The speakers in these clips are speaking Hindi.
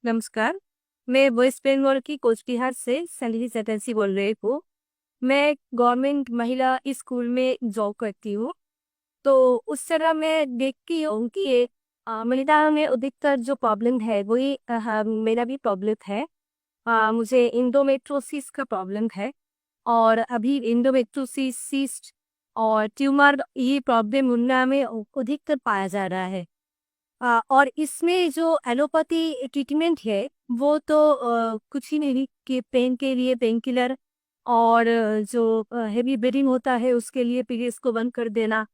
नमस्कार। मैं वेस्ट बंगाल की कोचबिहार से संधि चटर्जी बोल रही हूँ। मैं गवर्नमेंट महिला स्कूल में जॉब करती हूँ। तो उस तरह मैं देखती हूँ कि ये महिलाओं में अधिकतर जो प्रॉब्लम है वही मेरा भी प्रॉब्लम है। मुझे इंडोमेट्रोसिस का प्रॉब्लम है। और अभी इंडोमेट्रोसिस सिस्ट और ट्यूमर ये प्रॉब्लम उनमें में अधिकतर पाया जा रहा है। और इसमें जो एलोपैथी ट्रीटमेंट है वो तो कुछ ही नहीं कि पेन के लिए पेन किलर और जो हेवी ब्लीडिंग होता है उसके लिए पीरियड्स को बंद कर देना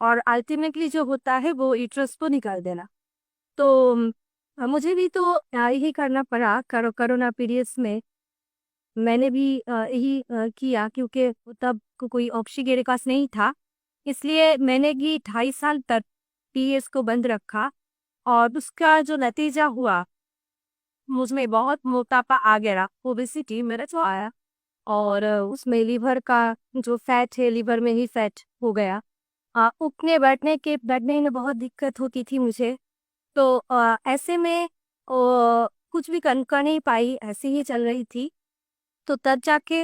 और अल्टीमेटली जो होता है वो यूट्रस को निकाल देना। तो मुझे भी तो यही करना पड़ा कोरोना पीरियड्स में। मैंने भी यही किया क्योंकि तब कोई ऑप्शन मेरे पास नहीं था। इसलिए मैंने भी 2.5 साल तक पीरियड्स को बंद रखा और उसका जो नतीजा हुआ मुझमें बहुत मोटापा आ गया, ओबेसिटी मेरा जो आया। और उसमें लीवर का जो फैट है लीवर में ही फैट हो गया। उठने बैठने में बहुत दिक्कत होती थी मुझे। तो ऐसे में कुछ भी कर नहीं पाई, ऐसे ही चल रही थी। तो तब जाके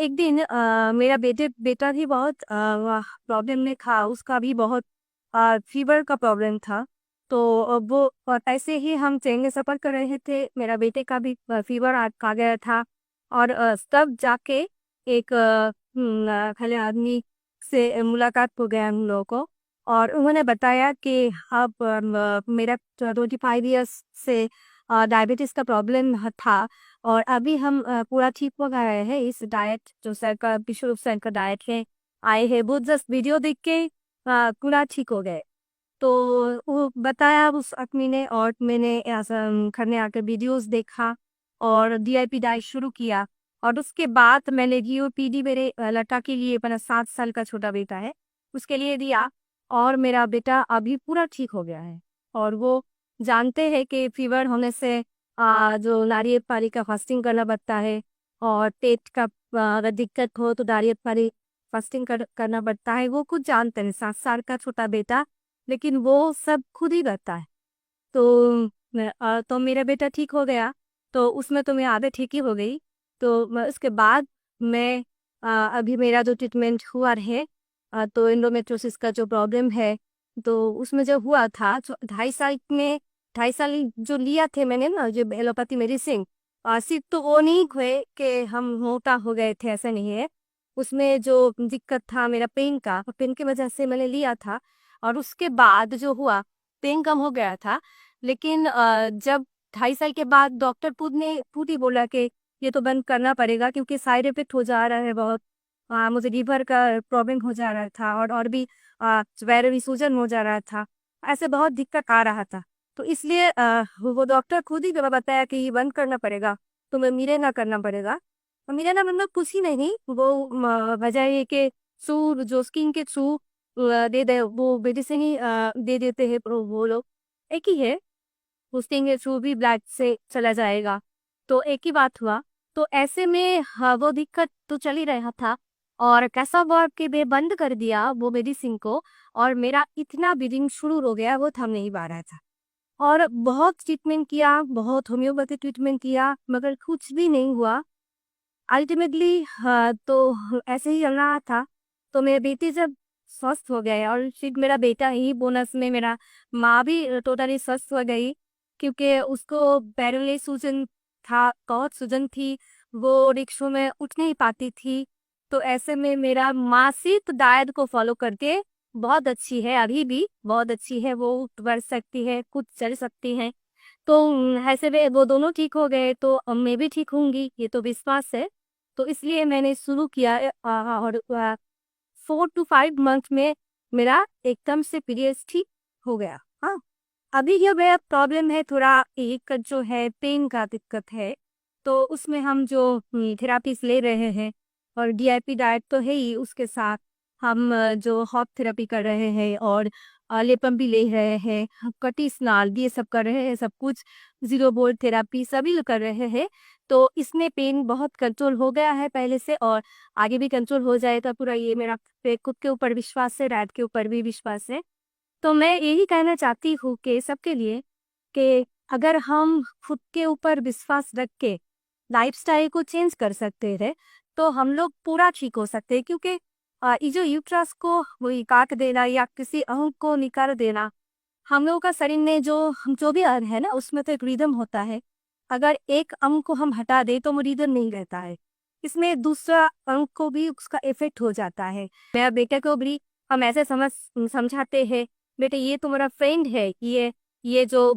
एक दिन मेरा बेटा भी बहुत प्रॉब्लम में था, उसका भी बहुत फीवर का प्रॉब्लम था। तो वो ऐसे ही हम ट्रेन में सफ़र कर रहे थे, मेरा बेटे का भी फीवर आ गया था। और तब जाके एक खले आदमी से मुलाकात हो गया हम लोगों को। और उन्होंने बताया कि अब मेरा 25 ईयर्स से डायबिटीज़ का प्रॉब्लम था। और अभी हम पूरा ठीक हो गए हैं। इस डाइट जो सर का विश्व सर का डाइट है आए हैं, वो जस्ट वीडियो देख के पूरा ठीक हो गए। तो वो बताया उस आदमी ने और मैंने ऐसा घर में आकर वीडियोस देखा और डीआईपी डाइट शुरू किया। और उसके बाद मैंने जीओपीडी मेरे लड़का के लिए, मेरा 7 साल का छोटा बेटा है उसके लिए दिया। और मेरा बेटा अभी पूरा ठीक हो गया है। और वो जानते हैं कि फीवर होने से जो नारियल पानी का फास्टिंग करना पड़ता है। और पेट का अगर दिक्कत हो तो नारियल पानी फास्टिंग करना पड़ता है। वो कुछ जानते हैं, 7 साल का छोटा बेटा, लेकिन वो सब खुद ही करता है। तो तो मेरा बेटा ठीक हो गया। तो उसमें तो मैं आधे ठीक ही हो गई। तो उसके बाद मैं अभी मेरा जो ट्रीटमेंट हुआ है, तो एंडोमेट्रोसिस का जो प्रॉब्लम है, तो उसमें जो हुआ था 2.5 साल में, 2.5 साल जो लिया थे मैंने ना जो एलोपैथी मेडिसिन, सिर्फ तो वो नहीं हुए कि हम मोटा हो गए थे, ऐसा नहीं है। उसमें जो दिक्कत था मेरा पेन का, पेन की वजह से मैंने लिया था। और उसके बाद जो हुआ, पेन कम हो गया था। लेकिन जब 2.5 साल के बाद डॉक्टर खुद ही बोला कि ये तो बंद करना पड़ेगा क्योंकि साइड इफेक्ट हो जा रहा है बहुत। मुझे लीवर का प्रॉब्लम हो जा रहा था और भी पैर में सूजन हो जा रहा था। ऐसे बहुत दिक्कत आ रहा था। तो इसलिए वो डॉक्टर खुद ही बताया कि ये बंद करना पड़ेगा, तुम्हें मिलेना करना पड़ेगा। और मिलेना मतलब कुछ ही नहीं, वो वजह ये कि थ्रू जो स्किन के थ्रू दे दे वो मेडिसिन ही दे देते हैं वो लोग। एक ही है, स्किन के थ्रू भी ब्लड से चला जाएगा। तो एक ही बात हुआ। तो ऐसे में वो दिक्कत तो चल ही रहा था। और कैसा हुआ कि मैं बंद कर दिया वो मेडिसिन को। और मेरा इतना ब्लीडिंग शुरू हो गया, वो थम नहीं पा रहा था। और बहुत ट्रीटमेंट किया, बहुत होम्योपैथी ट्रीटमेंट किया, मगर कुछ भी नहीं हुआ। अल्टीमेटली तो ऐसे ही चल रहा था। तो मेरे बेटी जब स्वस्थ हो गए और फिर मेरा बेटा ही बोनस में, मेरा माँ भी टोटली स्वस्थ हो गई क्योंकि उसको पैरों में सूजन था, बहुत सूजन थी। वो रिक्शों में उठ नहीं पाती थी। तो ऐसे में मेरा माँ सिर्फ डाइट को फॉलो करके बहुत अच्छी है, अभी भी बहुत अच्छी है, वो उठ बढ़ सकती है, खुद चल सकती है। तो ऐसे में वो दोनों ठीक हो गए तो अब मैं भी ठीक होंगी, ये तो विश्वास है। तो इसलिए मैंने शुरू किया और 4 to 5 मंथ में मेरा एकदम से पीरियड्स ठीक हो गया। हाँ, अभी ये मेरा प्रॉब्लम है थोड़ा एक जो है पेन का दिक्कत है। तो उसमें हम जो थेरापीज ले रहे हैं और डीआईपी डाइट तो है ही, उसके साथ हम जो हॉट थेरेपी कर रहे हैं और लेपम भी ले रहे हैं, कटी स्नाल ये सब कर रहे हैं, सब कुछ जीरो बोल्ट थेरापी सभी कर रहे हैं। तो इसमें पेन बहुत कंट्रोल हो गया है पहले से, और आगे भी कंट्रोल हो जाएगा पूरा। ये मेरा खुद के ऊपर विश्वास है, डाइट के ऊपर भी विश्वास है। तो मैं यही कहना चाहती हूँ कि सबके लिए कि अगर हम खुद के ऊपर विश्वास रख के लाइफस्टाइल को चेंज कर सकते हैं तो हम लोग पूरा ठीक हो सकते हैं, क्योंकि ये जो यूट्रस को वही काट देना या किसी अंग को निकाल देना, हम लोगों का शरीर में जो भी अंग है ना, उसमें तो एक रिदम होता है। अगर एक अंग को हम हटा दें तो वो रिदम नहीं रहता है, इसमें दूसरा अंग को भी उसका इफेक्ट हो जाता है। मेरा बेटे को भी हम ऐसे समझाते हैं, बेटे ये तुम्हारा फ्रेंड है, ये जो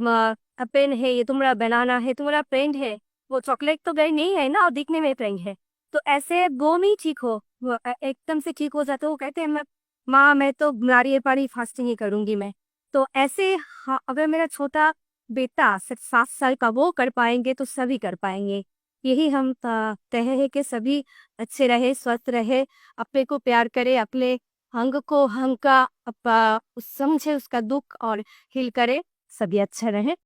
पेन है ये तुम्हारा बनाना है, तुम्हारा फ्रेंड है। वो चॉकलेट तो गई नहीं है ना, और दिखने में फ्रेंड है। तो ऐसे वो नहीं ठीक हो, वो एकदम से ठीक हो जाते हो, वो कहते हैं मैं माँ मैं तो नारियल पानी फास्टिंग ही करूंगी मैं। तो ऐसे हाँ, अगर मेरा छोटा बेटा 7 साल का वो कर पाएंगे तो सभी कर पाएंगे। यही हम तय है कि सभी अच्छे रहे, स्वस्थ रहे, अपने को प्यार करे, अपने अंग को अंग का समझे उसका दुख और हील करे, सभी अच्छा रहे।